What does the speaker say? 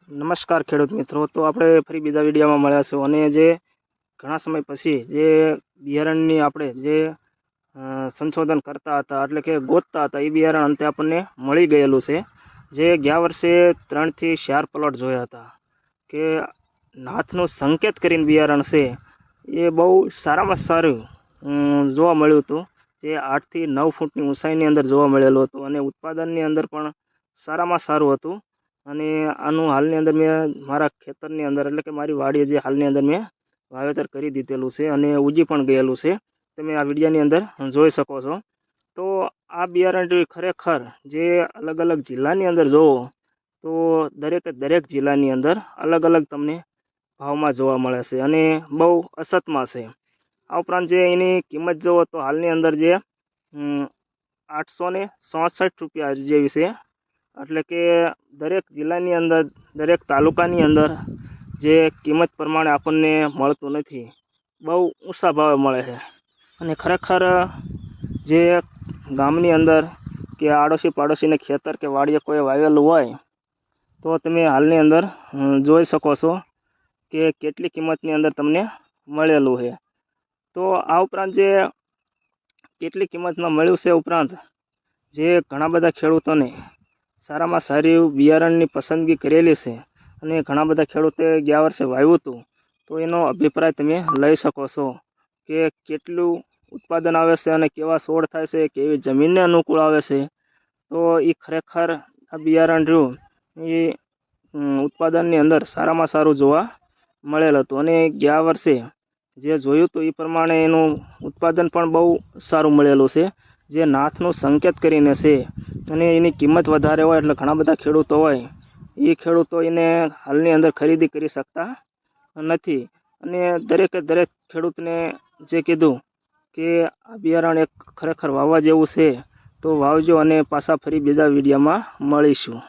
નમસ્કાર ખેડૂત મિત્રો। તો આપણે ફરી બીજા વિડીયોમાં મળ્યા છે અને જે ઘણા સમય પછી જે બિયારણની આપણે જે સંશોધન કરતા હતા એટલે કે ગોતતા હતા એ બિયારણ અંતે આપણને મળી ગયેલું છે। જે ગયા વર્ષે 3 થી 4 પ્લોટ જોયા હતા કે નાથનું સંકેત કરીને બિયારણ છે એ બહુ સારામાં સારું જોવા મળ્યું હતું। જે 8 થી 9 ફૂટની ઊંચાઈની અંદર જોવા મળેલું હતું અને ઉત્પાદનની અંદર પણ સારામાં સારું હતું। અને આનું હાલની અંદર મેં મારા ખેતરની અંદર એટલે કે મારી વાડીએ જે હાલની અંદર મેં વાવેતર કરી દીધેલું છે અને ઉજી પણ ગયેલું છે, તમે આ વિડીયોની અંદર જોઈ શકો છો। તો આ બિયારણ ખરેખર જે અલગ અલગ જિલ્લાની અંદર જોવો તો દરેક જિલ્લાની અંદર અલગ અલગ તમને ભાવમાં જોવા મળે છે અને બહુ અસતમાં છે। આ ઉપરાંત જે એની કિંમત જોવો તો હાલની અંદર જે 866 રૂપિયા જેવી છે, એટલે કે દરેક જિલ્લાની અંદર દરેક તાલુકાની અંદર જે કિંમત પ્રમાણે આપણને મળતું નથી, બહુ ઊંચા ભાવે મળે છે। અને ખરેખર જે ગામની અંદર કે આડોશી પાડોશીને ખેતર કે વાડીએ કોઈ વાવેલું હોય તો તમે હાલની અંદર જોઈ શકો છો કે કેટલી કિંમતની અંદર તમને મળેલું છે। તો આ ઉપરાંત જે કેટલી કિંમતમાં મળ્યું છે ઉપરાંત જે ઘણા બધા ખેડૂતોને સારામાં સારી બિયારણની પસંદગી કરેલી છે અને ઘણા બધા ખેડૂતોએ ગયા વર્ષે વાવ્યું હતું તો એનો અભિપ્રાય તમે લઈ શકો છો કે કેટલું ઉત્પાદન આવે છે અને કેવા છોડ થાય છે, કેવી જમીનને અનુકૂળ આવે છે। તો એ ખરેખર આ બિયારણ રહ્યું એ ઉત્પાદનની અંદર સારામાં સારું જોવા મળેલ હતું અને ગયા વર્ષે જે જોયું હતું એ પ્રમાણે એનું ઉત્પાદન પણ બહુ સારું મળેલું છે। જે નાથનું સંકેત કરીને છે અને એની કિંમત વધારે હોય એટલે ઘણા બધા ખેડૂતો હોય એ ખેડૂતો એને હાલની અંદર ખરીદી કરી શકતા નથી અને દરેક ખેડૂતને જે કીધું કે આ બિયારણ એક ખરેખર વાવવા જેવું છે, તો વાવજો અને પાછા ફરી બીજા વિડીયોમાં મળીશું।